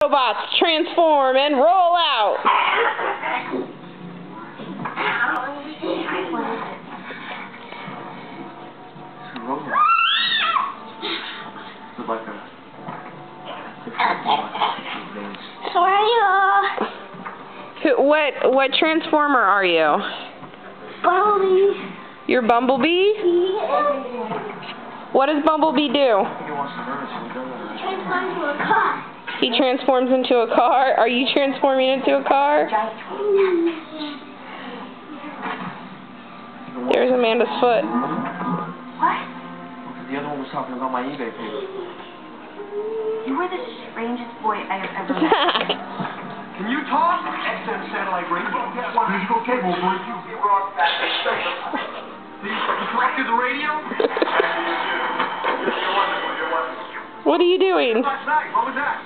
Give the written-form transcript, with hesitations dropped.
Robots transform and roll out. Who are you? What transformer are you? Bumblebee. You're Bumblebee? Yeah. What does Bumblebee do? Transform into a car. He transforms into a car? Are you transforming into a car? There's Amanda's foot. What? The other one was talking about my eBay page. You are the strangest boy I have ever met. Zach! Can you talk? XM satellite radio. Musical cable for you. You corrected the radio? What are you doing? Last night, what was that?